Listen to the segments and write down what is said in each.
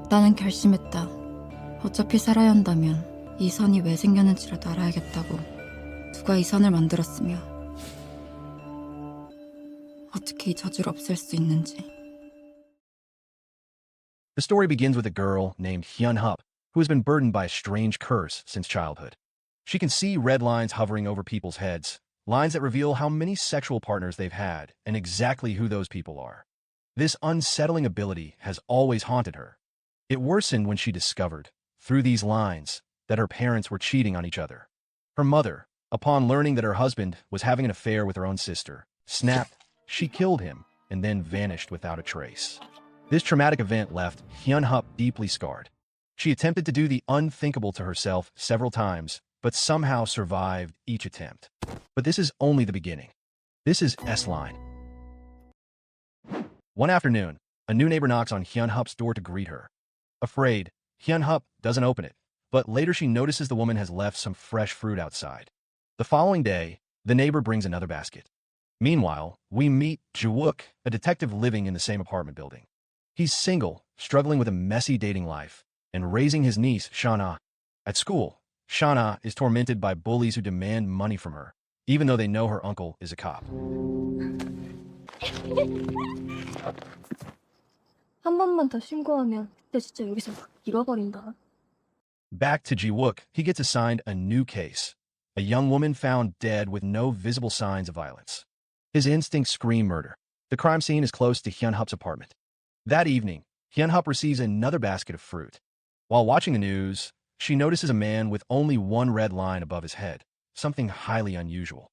나는 결심했다. 어차피 살아야 한다면 이 선이 왜 생겼는지라도 알아야겠다고. 누가 이 선을 만들었으며 어떻게 이 저주를 없앨 수 있는지. The story begins with a girl named Hyun-Hup, who has been burdened by a strange curse since childhood. She can see red lines hovering over people's heads, lines that reveal how many sexual partners they've had and exactly who those people are. This unsettling ability has always haunted her. It worsened when she discovered, through these lines, that her parents were cheating on each other. Her mother, upon learning that her husband was having an affair with her own sister, snapped, she killed him, and then vanished without a trace. This traumatic event left Hyun-Hup deeply scarred. She attempted to do the unthinkable to herself several times, but somehow survived each attempt. But this is only the beginning. This is S-Line. One afternoon, a new neighbor knocks on Hyun-Hup's door to greet her. Afraid, Hyun-Hup doesn't open it, but later she notices the woman has left some fresh fruit outside. The following day, the neighbor brings another basket. Meanwhile, we meet Ji-wook, a detective living in the same apartment building. He's single, struggling with a messy dating life, and raising his niece, Shana. At school, Shana is tormented by bullies who demand money from her, even though they know her uncle is a cop. 한 번만 더 신고하면 그때 진짜 여기서 막 잃어버린다. Back to Ji-wook, he gets assigned a new case. A young woman found dead with no visible signs of violence. His instincts scream murder. The crime scene is close to Hyun-Hup's apartment. That evening, Hyun-Hup receives another basket of fruit. While watching the news, she notices a man with only one red line above his head, something highly unusual.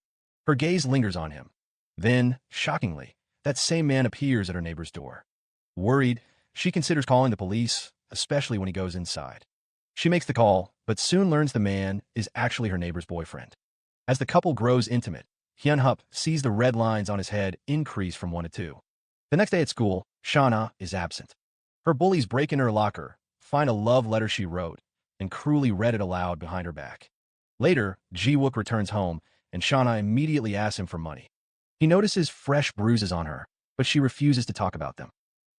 Her gaze lingers on him. Then, shockingly, that same man appears at her neighbor's door. Worried, she considers calling the police, especially when he goes inside. She makes the call, but soon learns the man is actually her neighbor's boyfriend. As the couple grows intimate, Hyun-Hup sees the red lines on his head increase from 1 to 2. The next day at school, Shana is absent. Her bullies break into her locker, find a love letter she wrote, and cruelly read it aloud behind her back. Later, Ji-wook returns home, and Shana immediately asks him for money. He notices fresh bruises on her, but she refuses to talk about them.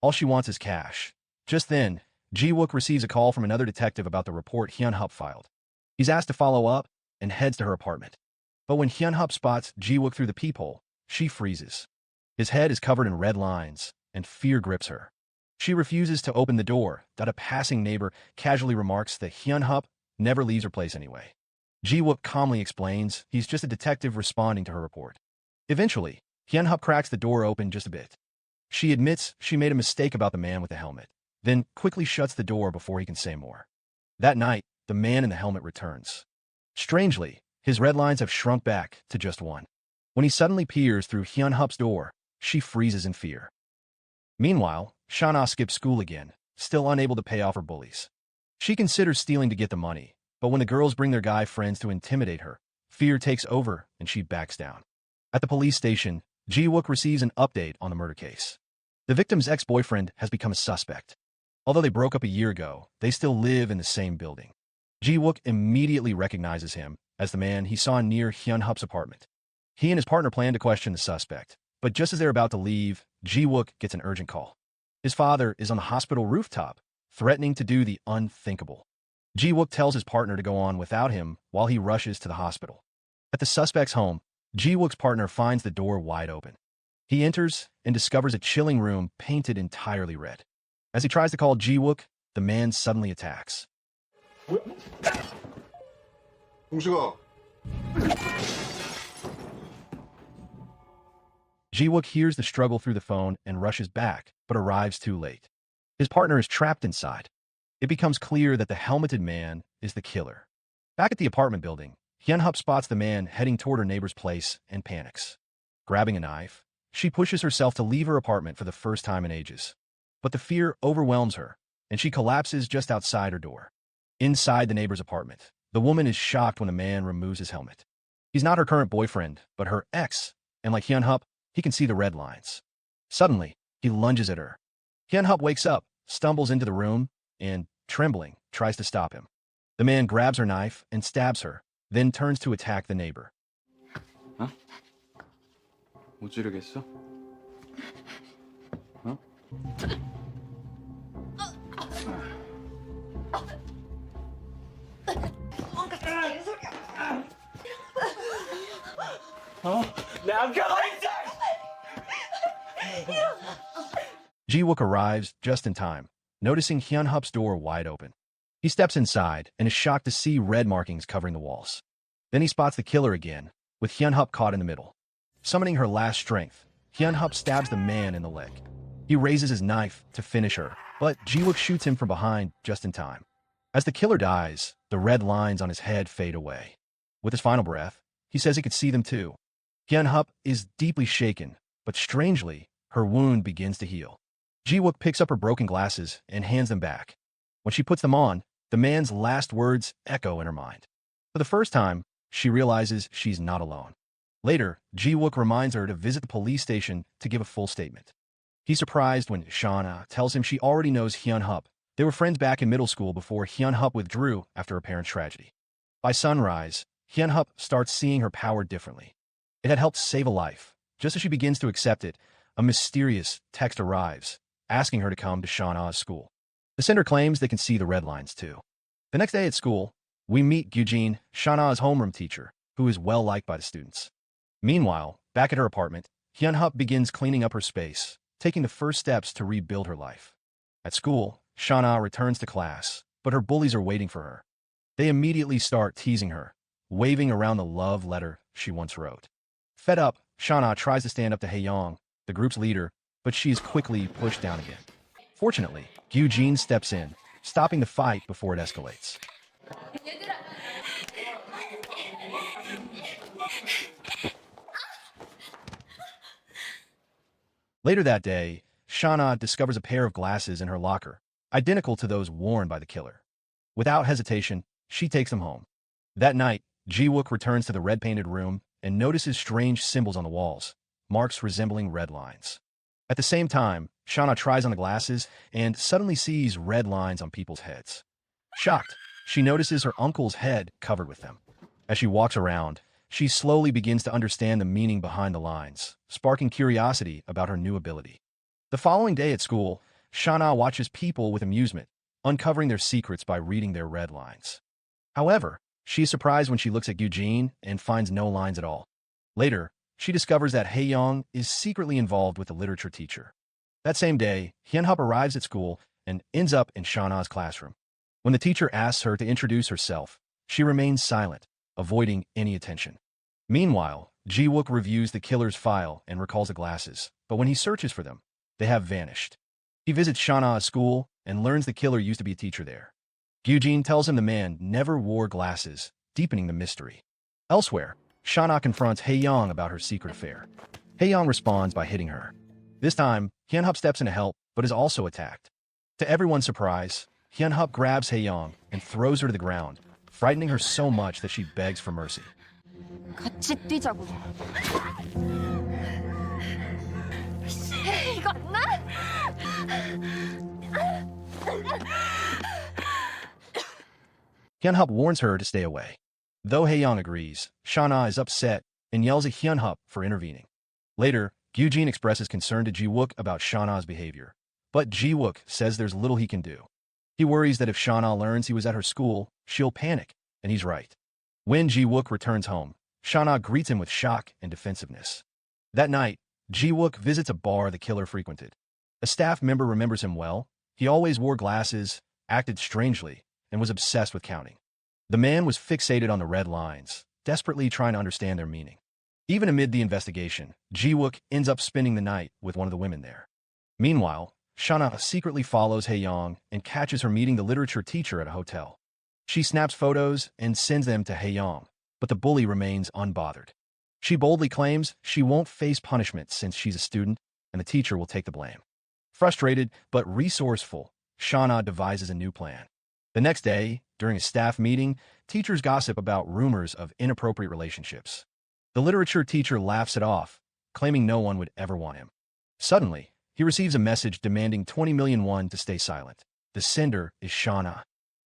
All she wants is cash. Just then, Ji-wook receives a call from another detective about the report Hyun-Hup filed. He's asked to follow up and heads to her apartment. But when Hyun-Hup spots Ji-wook through the peephole, she freezes. His head is covered in red lines, and fear grips her. She refuses to open the door that a passing neighbor casually remarks that Hyun-Hup never leaves her place anyway. Ji-wook calmly explains he's just a detective responding to her report. Eventually, Hyun-Hup cracks the door open just a bit. She admits she made a mistake about the man with the helmet, then quickly shuts the door before he can say more. That night, the man in the helmet returns. Strangely, his red lines have shrunk back to just 1. When he suddenly peers through Hyun-Hup's door, she freezes in fear. Meanwhile, Shana skips school again, still unable to pay off her bullies. She considers stealing to get the money, but when the girls bring their guy friends to intimidate her, fear takes over and she backs down. At the police station, Ji-wook receives an update on the murder case. The victim's ex-boyfriend has become a suspect. Although they broke up a year ago, they still live in the same building. Ji-wook immediately recognizes him as the man he saw near Hyun-Hup's apartment. He and his partner plan to question the suspect, but just as they're about to leave, Ji-wook gets an urgent call. His father is on the hospital rooftop, threatening to do the unthinkable. Ji-wook tells his partner to go on without him while he rushes to the hospital. At the suspect's home, Ji-wook's partner finds the door wide open. He enters and discovers a chilling room painted entirely red. As he tries to call Ji-wook, the man suddenly attacks. 동식아. Ji-wook hears the struggle through the phone and rushes back, but arrives too late. His partner is trapped inside. It becomes clear that the helmeted man is the killer. Back at the apartment building, Hyun-Hup spots the man heading toward her neighbor's place and panics. Grabbing a knife, she pushes herself to leave her apartment for the first time in ages. But the fear overwhelms her, and she collapses just outside her door. Inside the neighbor's apartment, the woman is shocked when the man removes his helmet. He's not her current boyfriend, but her ex, and like Hyun-Hup, he can see the red lines. Suddenly, he lunges at her. Hyun-Hup wakes up, stumbles into the room, and, trembling, tries to stop him. The man grabs her knife and stabs her, then turns to attack the neighbor. 어? 못 지르겠어? 어? Ji-wook arrives just in time, noticing Hyun-hup's door wide open. He steps inside and is shocked to see red markings covering the walls. Then he spots the killer again, with Hyun-hup caught in the middle. Summoning her last strength, Hyun-hup stabs the man in the leg. He raises his knife to finish her, but Ji-wook shoots him from behind just in time. As the killer dies, the red lines on his head fade away. With his final breath, he says he could see them too. Hyun-hup is deeply shaken, but strangely, her wound begins to heal. Ji-wook picks up her broken glasses and hands them back. When she puts them on, the man's last words echo in her mind. For the first time, she realizes she's not alone. Later, Ji-wook reminds her to visit the police station to give a full statement. He's surprised when Shauna tells him she already knows Hyun-hup. They were friends back in middle school before Hyun-hup withdrew after her parents' tragedy. By sunrise, Hyun-hup starts seeing her power differently. It had helped save a life. Just as she begins to accept it, a mysterious text arrives, asking her to come to Shauna's school. The sender claims they can see the red lines too. The next day at school, we meet Gyujin, Shauna's homeroom teacher, who is well liked by the students. Meanwhile, back at her apartment, Hyun-hup begins cleaning up her space, taking the first steps to rebuild her life. At school, Shauna returns to class, but her bullies are waiting for her. They immediately start teasing her, waving around the love letter she once wrote. Fed up, Shauna tries to stand up to Hae-young, the group's leader, but she is quickly pushed down again. Fortunately, Gyujin steps in, stopping the fight before it escalates. Later that day, Shauna discovers a pair of glasses in her locker, identical to those worn by the killer. Without hesitation, she takes them home. That night, Ji-wook returns to the red-painted room and notices strange symbols on the walls, marks resembling red lines. At the same time, Shauna tries on the glasses and suddenly sees red lines on people's heads. Shocked, she notices her uncle's head covered with them. As she walks around, she slowly begins to understand the meaning behind the lines, sparking curiosity about her new ability. The following day at school, Shauna watches people with amusement, uncovering their secrets by reading their red lines. However, she is surprised when she looks at Gyujin and finds no lines at all. Later, she discovers that Hae-young is secretly involved with the literature teacher. That same day, Hyun-hup arrives at school and ends up in Shauna's classroom. When the teacher asks her to introduce herself, she remains silent, avoiding any attention. Meanwhile, Ji-wook reviews the killer's file and recalls the glasses, but when he searches for them, they have vanished. He visits Shauna's school and learns the killer used to be a teacher there. Gyujin tells him the man never wore glasses, deepening the mystery. Elsewhere, Shauna confronts Hae-young about her secret affair. Hae-young responds by hitting her. This time, Hyun-hup steps in to help, but is also attacked. To everyone's surprise, Hyun-hup grabs Hae-young and throws her to the ground, frightening her so much that she begs for mercy. 같이 뛰자고. 이거 안 나? Hyun-hup warns her to stay away. Though Hae-young agrees, Shauna is upset and yells at Hyun-hup for intervening. Later, Gyujin expresses concern to Ji-wook about Shauna's behavior, but Ji-wook says there's little he can do. He worries that if Shauna learns he was at her school, she'll panic, and he's right. When Ji-wook returns home, Shauna greets him with shock and defensiveness. That night, Ji-wook visits a bar the killer frequented. A staff member remembers him well. He always wore glasses, acted strangely, and was obsessed with counting. The man was fixated on the red lines, desperately trying to understand their meaning. Even amid the investigation, Ji-wook ends up spending the night with one of the women there. Meanwhile, Shauna secretly follows Hae-young and catches her meeting the literature teacher at a hotel. She snaps photos and sends them to Hae-young, but the bully remains unbothered. She boldly claims she won't face punishment since she's a student, and the teacher will take the blame. Frustrated but resourceful, Shauna devises a new plan. The next day, during a staff meeting, teachers gossip about rumors of inappropriate relationships. The literature teacher laughs it off, claiming no one would ever want him. Suddenly, he receives a message demanding 20 million won to stay silent. The sender is Shauna.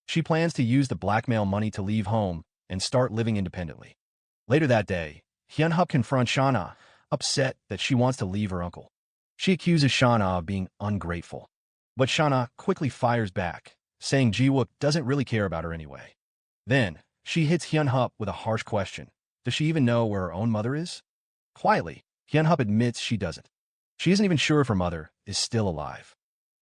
She plans to use the blackmail money to leave home and start living independently. Later that day, Hyun-hup confronts Shauna, upset that she wants to leave her uncle. She accuses Shauna of being ungrateful. But Shauna quickly fires back, saying Ji-wook doesn't really care about her anyway. Then, she hits Hyun-hup with a harsh question. Does she even know where her own mother is? Quietly, Hyun-hup admits she doesn't. She isn't even sure if her mother is still alive.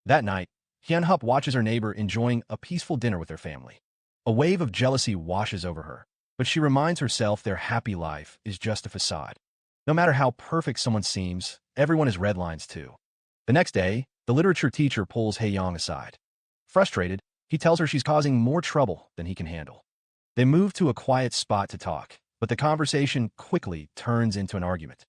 That night, Hyun-hup watches her neighbor enjoying a peaceful dinner with their family. A wave of jealousy washes over her, but she reminds herself their happy life is just a facade. No matter how perfect someone seems, everyone has red lines too. The next day, the literature teacher pulls Hae-young aside. Frustrated, he tells her she's causing more trouble than he can handle. They move to a quiet spot to talk, but the conversation quickly turns into an argument.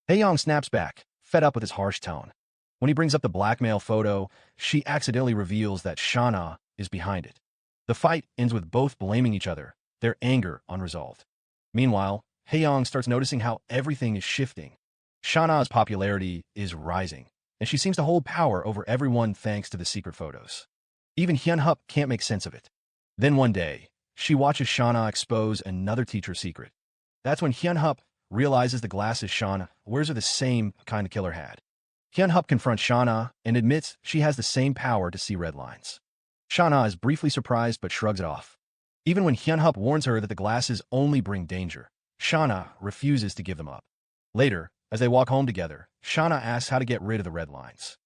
Hae-young snaps back, fed up with his harsh tone. When he brings up the blackmail photo, she accidentally reveals that Shauna is behind it. The fight ends with both blaming each other, their anger unresolved. Meanwhile, Hae-young starts noticing how everything is shifting. Shauna's popularity is rising, and she seems to hold power over everyone thanks to the secret photos. Even Hyun-hup can't make sense of it. Then one day, she watches Shauna expose another teacher's secret. That's when Hyun-hup realizes the glasses Shauna wears are the same kind the killer had. Hyun-hup confronts Shauna and admits she has the same power to see red lines. Shauna is briefly surprised but shrugs it off. Even when Hyun-hup warns her that the glasses only bring danger, Shauna refuses to give them up. Later, as they walk home together, Shauna asks how to get rid of the red lines.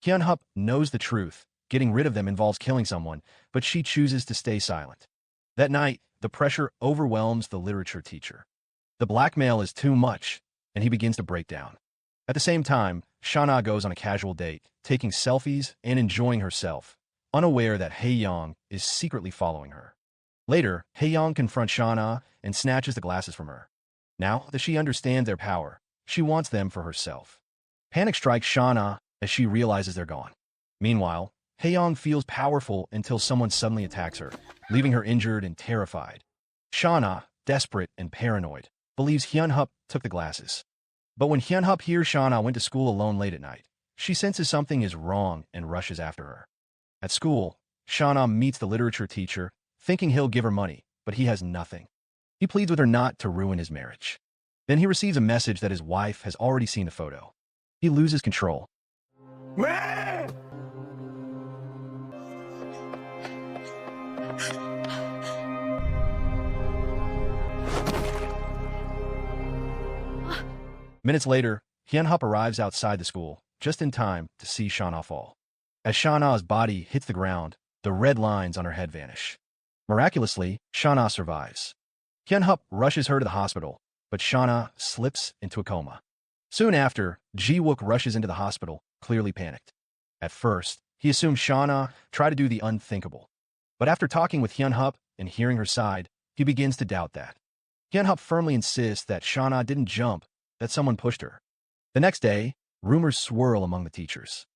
Hyun-hup knows the truth. Getting rid of them involves killing someone, but she chooses to stay silent. That night, the pressure overwhelms the literature teacher. The blackmail is too much, and he begins to break down. At the same time, Shauna goes on a casual date, taking selfies and enjoying herself, unaware that Hae-young is secretly following her. Later, Hae-young confronts Shauna and snatches the glasses from her. Now that she understands their power, she wants them for herself. Panic strikes Shauna as she realizes they're gone. Meanwhile, Hae-young feels powerful until someone suddenly attacks her, leaving her injured and terrified. Shauna, desperate and paranoid, believes Hyun-hup took the glasses. But when Hyun-hup hears Shauna went to school alone late at night, she senses something is wrong and rushes after her. At school, Shauna meets the literature teacher, thinking he'll give her money, but he has nothing. He pleads with her not to ruin his marriage. Then he receives a message that his wife has already seen the photo. He loses control. Minutes later, Hyun-hup arrives outside the school, just in time to see Shauna fall. As Shauna's body hits the ground, the red lines on her head vanish. Miraculously, Shauna survives. Hyun-hup rushes her to the hospital, but Shauna slips into a coma. Soon after, Ji-wook rushes into the hospital, clearly panicked. At first, he assumed Shauna tried to do the unthinkable. But after talking with Hyun-hup and hearing her side, he begins to doubt that. Hyun-hup firmly insists that Shauna didn't jump, that someone pushed her. The next day, rumors swirl among the teachers.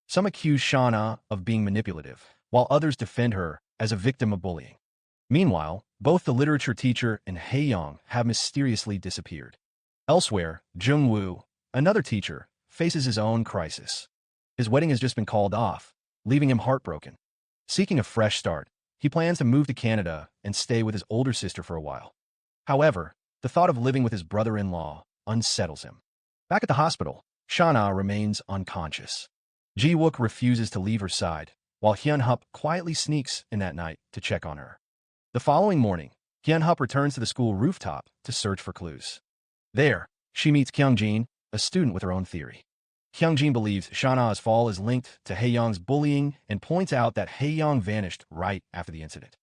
Some accuse Shauna of being manipulative, while others defend her as a victim of bullying. Meanwhile, both the literature teacher and Hae-young have mysteriously disappeared. Elsewhere, Jung-woo, another teacher, faces his own crisis. His wedding has just been called off, leaving him heartbroken. Seeking a fresh start, he plans to move to Canada and stay with his older sister for a while. However, the thought of living with his brother-in-law unsettles him. Back at the hospital, Shauna remains unconscious. Ji-wook refuses to leave her side, while Hyun-hup quietly sneaks in that night to check on her. The following morning, Hyun-hup returns to the school rooftop to search for clues. There, she meets Kyung-jin, a student with her own theory. Kyung-jin believes Shauna's fall is linked to Hae-young's bullying and points out that Hae-young vanished right after the incident.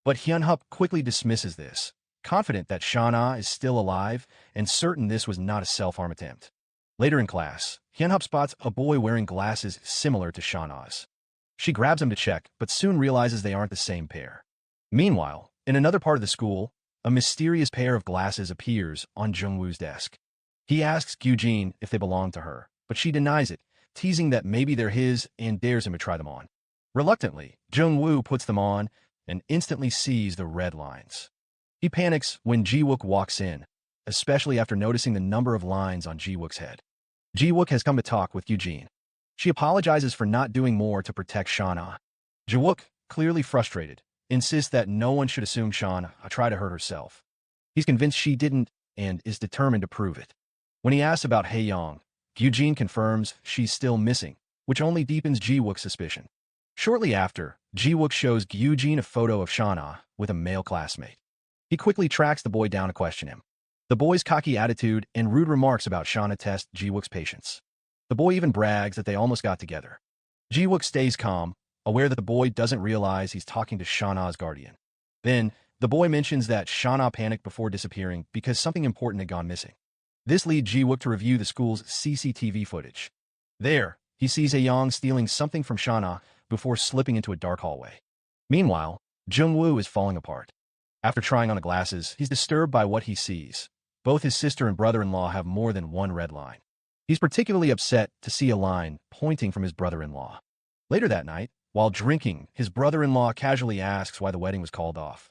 But Hyun-hup quickly dismisses this, confident that Shauna is still alive and certain this was not a self-harm attempt. Later in class, Hyun-hup spots a boy wearing glasses similar to Shauna's. She grabs him to check, but soon realizes they aren't the same pair. Meanwhile, in another part of the school, a mysterious pair of glasses appears on Jung-woo's desk. He asks Kyung-jin if they belong to her, but she denies it, teasing that maybe they're his and dares him to try them on. Reluctantly, Jung-woo puts them on and instantly sees the red lines. He panics when Ji-wook walks in, especially after noticing the number of lines on Ji-wook's head. Ji-wook has come to talk with Kyung-jin. She apologizes for not doing more to protect Shauna. Ji-wook, clearly frustrated, insists that no one should assume Shauna tried to hurt herself. He's convinced she didn't and is determined to prove it. When he asks about Hae-young, Kyung-jin confirms she's still missing, which only deepens Ji-wook's suspicion. Shortly after, Ji-wook shows Gyujin a photo of Shauna with a male classmate. He quickly tracks the boy down to question him. The boy's cocky attitude and rude remarks about Shauna test Ji-wook's patience. The boy even brags that they almost got together. Ji-wook stays calm, aware that the boy doesn't realize he's talking to Shauna's guardian. Then, the boy mentions that Shauna panicked before disappearing because something important had gone missing. This leads Ji-wook to review the school's CCTV footage. There, he sees Aeyong stealing something from Shauna before slipping into a dark hallway. Meanwhile, Jung-woo is falling apart. After trying on the glasses, he's disturbed by what he sees. Both his sister and brother-in-law have more than one red line. He's particularly upset to see a line pointing from his brother-in-law. Later that night, while drinking, his brother-in-law casually asks why the wedding was called off.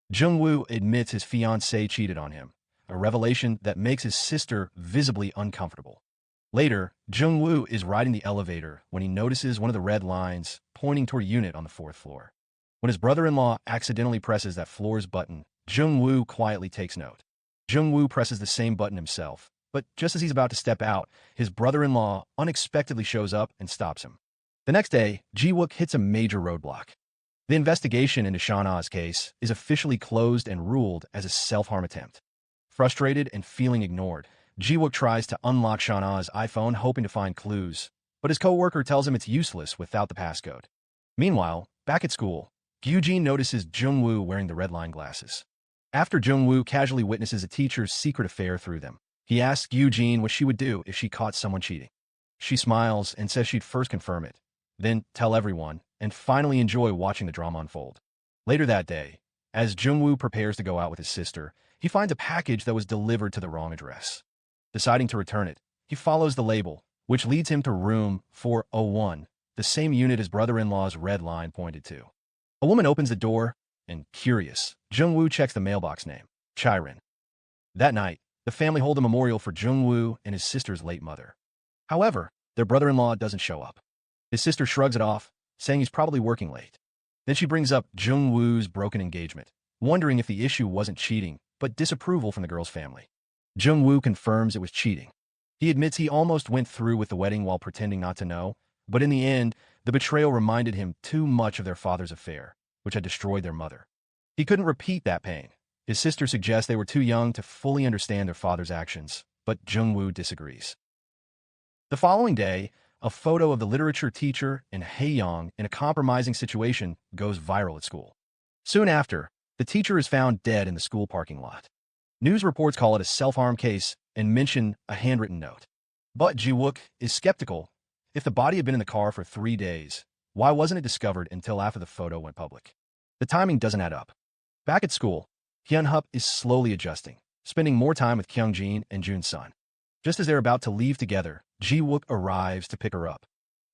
Jung-woo admits his fiancée cheated on him, a revelation that makes his sister visibly uncomfortable. Later, Jung-woo is riding the elevator when he notices one of the red lines pointing toward a unit on the 4th floor. When his brother-in-law accidentally presses that floor's button, Jung-woo quietly takes note. Jung-woo presses the same button himself, but just as he's about to step out, his brother-in-law unexpectedly shows up and stops him. The next day, Ji-wook hits a major roadblock. The investigation into Shauna's case is officially closed and ruled as a self-harm attempt. Frustrated and feeling ignored, Ji-wook tries to unlock Shauna's iPhone hoping to find clues, but his co-worker tells him it's useless without the passcode. Meanwhile, back at school, Gyujin notices Jung-woo wearing the red line glasses. After Jung-woo casually witnesses a teacher's secret affair through them, he asks Gyujin what she would do if she caught someone cheating. She smiles and says she'd first confirm it, then tell everyone, and finally enjoy watching the drama unfold. Later that day, as Jung-woo prepares to go out with his sister, he finds a package that was delivered to the wrong address. Deciding to return it, he follows the label, which leads him to room 401, the same unit his brother-in-law's red line pointed to. A woman opens the door, and curious, Jung-woo checks the mailbox name, Chirin. That night, the family hold a memorial for Jung-woo and his sister's late mother. However, their brother-in-law doesn't show up. His sister shrugs it off, saying he's probably working late. Then she brings up Jung-woo's broken engagement, wondering if the issue wasn't cheating, but disapproval from the girl's family. Jung-woo confirms it was cheating. He admits he almost went through with the wedding while pretending not to know, but in the end, the betrayal reminded him too much of their father's affair, which had destroyed their mother. He couldn't repeat that pain. His sister suggests they were too young to fully understand their father's actions, but Jung-woo disagrees. The following day, a photo of the literature teacher and Hae-young in a compromising situation goes viral at school. Soon after, the teacher is found dead in the school parking lot. News reports call it a self-harm case and mention a handwritten note. But Ji-wook is skeptical. If the body had been in the car for 3 days, why wasn't it discovered until after the photo went public? The timing doesn't add up. Back at school, Hyun-hup is slowly adjusting, spending more time with Kyung-jin and Jun-sun. Just as they're about to leave together, Ji-wook arrives to pick her up.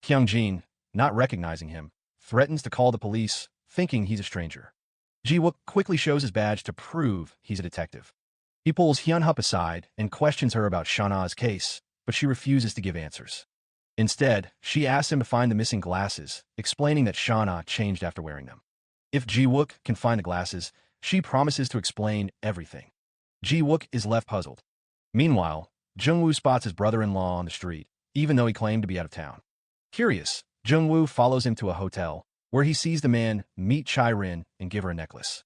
Kyung-jin, not recognizing him, threatens to call the police, thinking he's a stranger. Ji-wook quickly shows his badge to prove he's a detective. He pulls Hyun-hup aside and questions her about Shauna's case, but she refuses to give answers. Instead, she asks him to find the missing glasses, explaining that Shauna changed after wearing them. If Ji-wook can find the glasses, she promises to explain everything. Ji-wook is left puzzled. Meanwhile, Jung-woo spots his brother-in-law on the street, even though he claimed to be out of town. Curious, Jung-woo follows him to a hotel, where he sees the man meet Chirin and give her a necklace.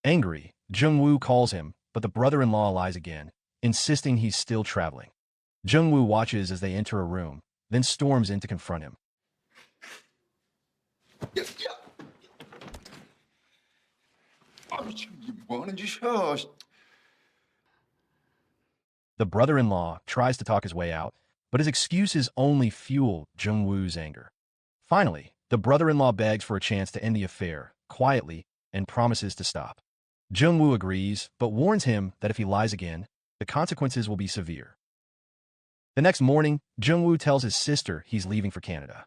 Angry, Jung-woo calls him, but the brother-in-law lies again, insisting he's still traveling. Jung-woo watches as they enter a room, then storms in to confront him. 야, 야! 아, 미친, 뭐 하는 짓이야? The brother-in-law tries to talk his way out, but his excuses only fuel Jung-woo's anger. Finally, the brother-in-law begs for a chance to end the affair, quietly, and promises to stop. Jung-woo agrees, but warns him that if he lies again, the consequences will be severe. The next morning, Jung-woo tells his sister he's leaving for Canada.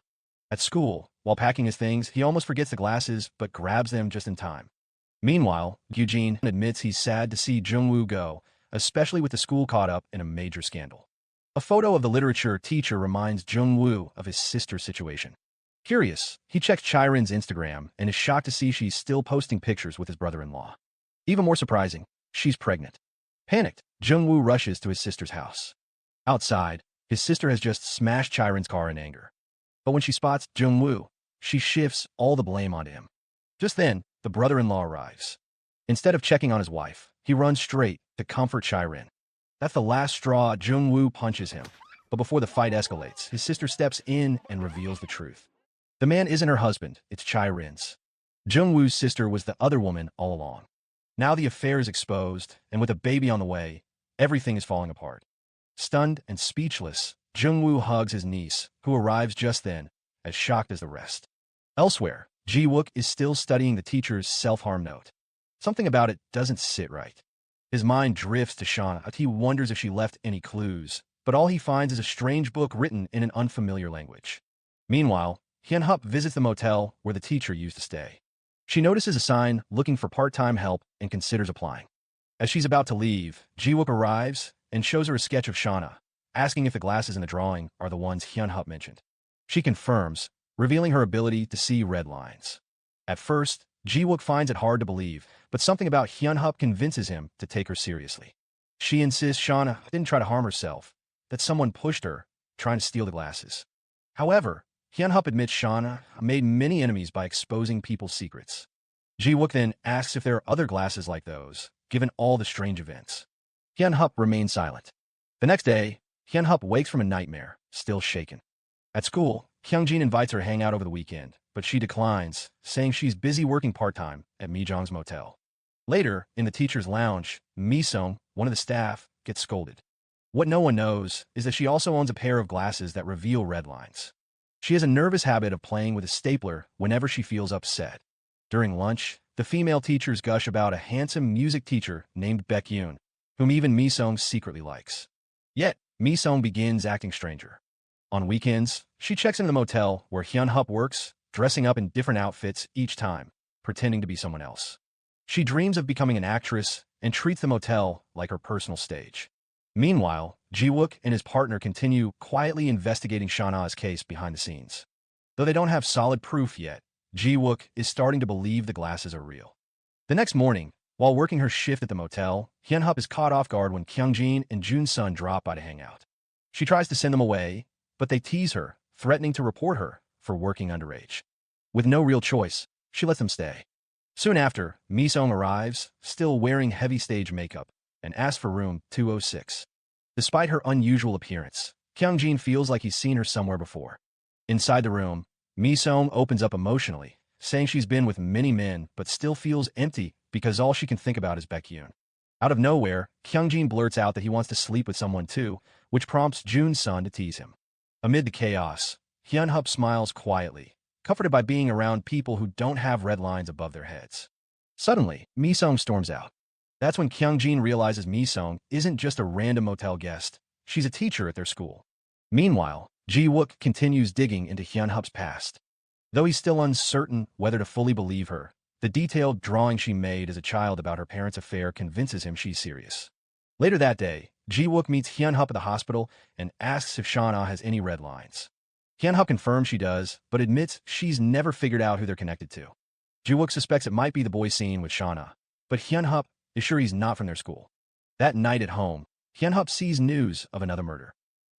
At school, while packing his things, he almost forgets the glasses, but grabs them just in time. Meanwhile, Gyujin admits he's sad to see Jung-woo go, especially with the school caught up in a major scandal. A photo of the literature teacher reminds Jung-woo of his sister's situation. Curious, he checks Chirin's Instagram and is shocked to see she's still posting pictures with his brother-in-law. Even more surprising, she's pregnant. Panicked, Jung-woo rushes to his sister's house. Outside, his sister has just smashed Chirin's car in anger. But when she spots Jung-woo, she shifts all the blame onto him. Just then, the brother-in-law arrives. Instead of checking on his wife, he runs straight to comfort Chirin. That's the last straw. Jung-woo punches him. But before the fight escalates, his sister steps in and reveals the truth. The man isn't her husband, it's Chirin's. Jung-woo's sister was the other woman all along. Now the affair is exposed, and with a baby on the way, everything is falling apart. Stunned and speechless, Jung-woo hugs his niece, who arrives just then, as shocked as the rest. Elsewhere, Ji-wook is still studying the teacher's self-harm note. Something about it doesn't sit right. His mind drifts to Shauna. He wonders if she left any clues, but all he finds is a strange book written in an unfamiliar language. Meanwhile, Hyun-hup visits the motel where the teacher used to stay. She notices a sign looking for part-time help and considers applying. As she's about to leave, Ji-wook arrives and shows her a sketch of Shauna, asking if the glasses in the drawing are the ones Hyun-hup mentioned. She confirms, revealing her ability to see red lines. At first, Ji-wook finds it hard to believe, but something about Hyun-hup convinces him to take her seriously. She insists Shauna didn't try to harm herself, that someone pushed her, trying to steal the glasses. However, Hyun-hup admits Shauna made many enemies by exposing people's secrets. Ji-wook then asks if there are other glasses like those, given all the strange events. Hyun-hup remains silent. The next day, Hyun-hup wakes from a nightmare, still shaken. At school, Kyung-jin invites her to hang out over the weekend, but she declines, saying she's busy working part-time at Mi-jong's motel. Later, in the teacher's lounge, Mi-sung, one of the staff, gets scolded. What no one knows is that she also owns a pair of glasses that reveal red lines. She has a nervous habit of playing with a stapler whenever she feels upset. During lunch, the female teachers gush about a handsome music teacher named Baek-yoon, whom even Mi-sung secretly likes. Yet, Mi-sung begins acting stranger. On weekends, she checks into the motel where Hyun-hup works, dressing up in different outfits each time, pretending to be someone else. She dreams of becoming an actress and treats the motel like her personal stage. Meanwhile, Ji-wook and his partner continue quietly investigating Shauna's case behind the scenes. Though they don't have solid proof yet, Ji-wook is starting to believe the glasses are real. The next morning, while working her shift at the motel, Hyun-hup is caught off guard when Kyung-jin and Jun-sun drop by to hang out. She tries to send them away, but they tease her, threatening to report her for working underage. With no real choice, she lets them stay. Soon after, Mi-sung arrives, still wearing heavy stage makeup, and asks for room 206. Despite her unusual appearance, Kyung-jin feels like he's seen her somewhere before. Inside the room, Mi-sung opens up emotionally, saying she's been with many men but still feels empty because all she can think about is Baek-yoon. Out of nowhere, Kyung-jin blurts out that he wants to sleep with someone too, which prompts Jun-sun to tease him. Amid the chaos, Hyun-hup smiles quietly, comforted by being around people who don't have red lines above their heads. Suddenly, Mi-sung storms out. That's when Kyung-jin realizes Mi-sung isn't just a random motel guest, she's a teacher at their school. Meanwhile, Ji-wook continues digging into Hyun-hup's past. Though he's still uncertain whether to fully believe her, the detailed drawing she made as a child about her parents' affair convinces him she's serious. Later that day, Ji-wook meets Hyun-hup at the hospital and asks if Shauna has any red lines. Hyun-hup confirms she does, but admits she's never figured out who they're connected to. Ji-wook suspects it might be the boy seen with Shauna, but Hyun-hup is sure he's not from their school. That night at home, Hyun-hup sees news of another murder.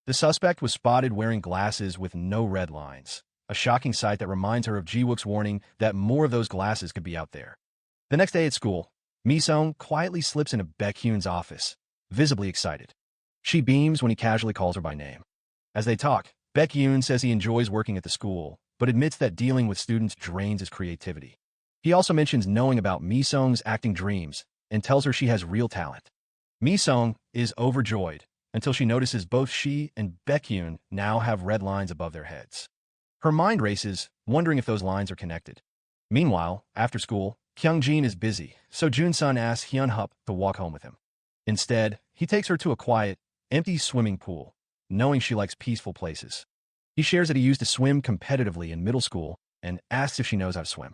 The suspect was spotted wearing glasses with no red lines, a shocking sight that reminds her of Ji-wook's warning that more of those glasses could be out there. The next day at school, Mi-sung quietly slips into Baek-yoon's office, visibly excited. She beams when he casually calls her by name. As they talk, Baek-yoon says he enjoys working at the school, but admits that dealing with students drains his creativity. He also mentions knowing about Mi-sung's acting dreams and tells her she has real talent. Mi-sung is overjoyed until she notices both she and Baek-yoon now have red lines above their heads. Her mind races, wondering if those lines are connected. Meanwhile, after school, Kyung-jin is busy, so Jun-sun asks Hyun-hup to walk home with him. Instead, he takes her to a quiet, empty swimming pool, knowing she likes peaceful places. He shares that he used to swim competitively in middle school and asks if she knows how to swim.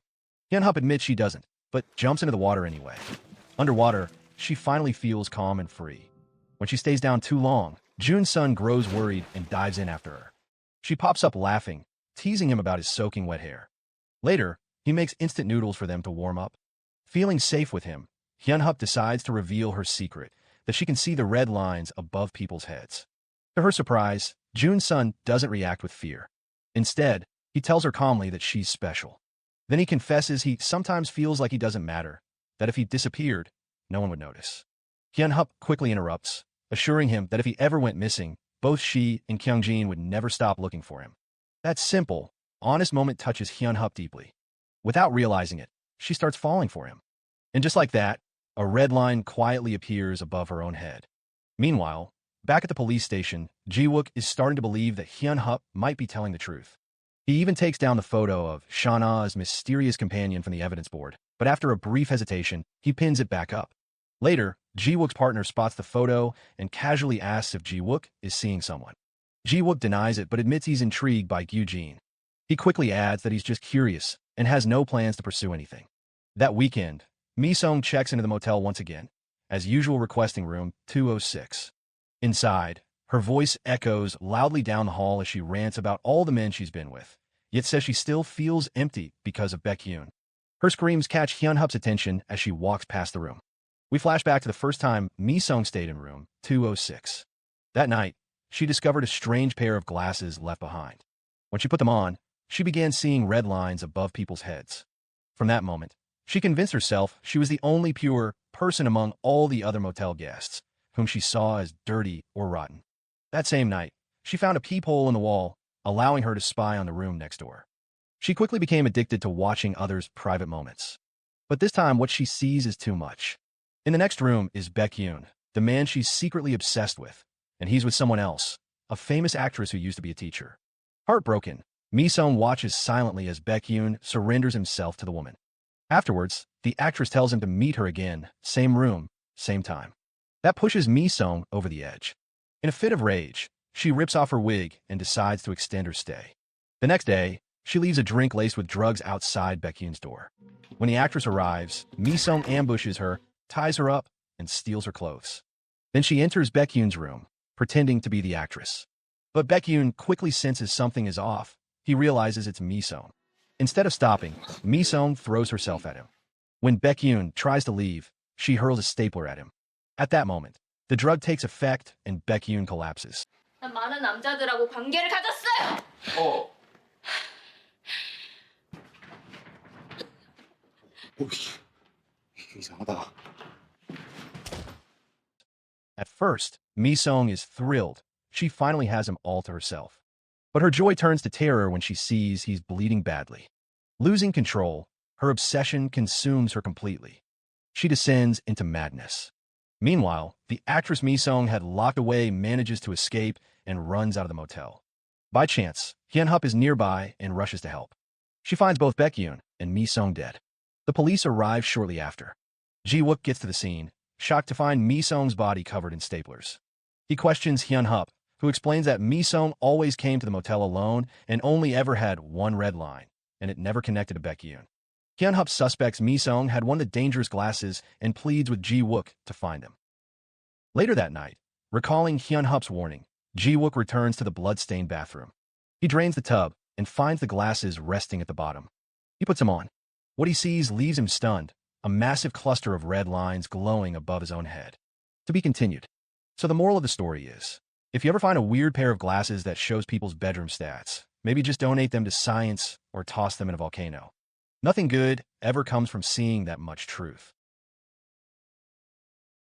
Hyun-hup admits she doesn't, but jumps into the water anyway. Underwater, she finally feels calm and free. When she stays down too long, Jun-sun grows worried and dives in after her. She pops up laughing, teasing him about his soaking wet hair. Later, he makes instant noodles for them to warm up. Feeling safe with him, Hyun-hup decides to reveal her secret, that she can see the red lines above people's heads. To her surprise, Jun-sun doesn't react with fear. Instead, He tells her calmly that she's special. Then he confesses he sometimes feels like he doesn't matter, that if he disappeared, no one would notice. Hyun-Hup quickly interrupts, assuring him that if he ever went missing, both she and Kyung-jin would never stop looking for him. That simple, honest moment touches Hyun-Hup deeply. Without realizing it, she starts falling for him. And just like that, a red line quietly appears above her own head. Meanwhile, back at the police station, Ji-wook is starting to believe that Hyun-Hup might be telling the truth. He even takes down the photo of Shana's mysterious companion from the evidence board, but after a brief hesitation, he pins it back up. Later, Ji-wook's partner spots the photo and casually asks if Ji-wook is seeing someone. Ji-wook denies it but admits he's intrigued by Gyu-jin. He quickly adds that he's just curious and has no plans to pursue anything. That weekend, Mi-sung checks into the motel once again, as usual requesting room 206. Inside, her voice echoes loudly down the hall as she rants about all the men she's been with, yet says she still feels empty because of Baekhyun. Her screams catch Hyun-Hup's attention as she walks past the room. We flash back to the first time Mi-sung stayed in room 206. That night, she discovered a strange pair of glasses left behind. When she put them on, she began seeing red lines above people's heads. From that moment, she convinced herself she was the only pure person among all the other motel guests, whom she saw as dirty or rotten. That same night, she found a peephole in the wall, allowing her to spy on the room next door. She quickly became addicted to watching others' private moments. But this time, what she sees is too much. In the next room is Baekhyun, the man she's secretly obsessed with, and he's with someone else, a famous actress who used to be a teacher. Heartbroken, Mi-sung watches silently as Baekhyun surrenders himself to the woman. Afterwards, the actress tells him to meet her again, same room, same time. That pushes Mi-sung over the edge. In a fit of rage, she rips off her wig and decides to extend her stay. The next day, she leaves a drink laced with drugs outside Baekhyun's door. When the actress arrives, Mi-sung ambushes her, ties her up, and steals her clothes. Then she enters Baekhyun's room, pretending to be the actress. But Baekhyun quickly senses something is off. He realizes it's Mi-sung. Instead of stopping, Mi-sung throws herself at him. When Baekhyun tries to leave, she hurls a stapler at him. At that moment, the drug takes effect and Baekhyun collapses. 난 많은 남자들하고 관계를 가졌어요. 이게 이상하다. At first, Mi-sung is thrilled. She finally has him all to herself. But her joy turns to terror when she sees he's bleeding badly. Losing control, her obsession consumes her completely. She descends into madness. Meanwhile, the actress Mi-sung had locked away manages to escape and runs out of the motel. By chance, Hyun-Hup is nearby and rushes to help. She finds both Baekhyun and Mi-sung dead. The police arrive shortly after. Ji-wook gets to the scene, shocked to find Mi-sung's body covered in staplers. He questions Hyun-Hup, who explains that Mi-sung always came to the motel alone and only ever had one red line, and it never connected to Baekhyun. Hyun-Hup suspects Mi-sung had one of the dangerous glasses and pleads with Ji-wook to find them. Later that night, recalling Hyun-Hup's warning, Ji-wook returns to the blood-stained bathroom. He drains the tub and finds the glasses resting at the bottom. He puts them on. What he sees leaves him stunned, a massive cluster of red lines glowing above his own head. To be continued. So the moral of the story is, if you ever find a weird pair of glasses that shows people's bedroom stats, maybe just donate them to science or toss them in a volcano. Nothing good ever comes from seeing that much truth.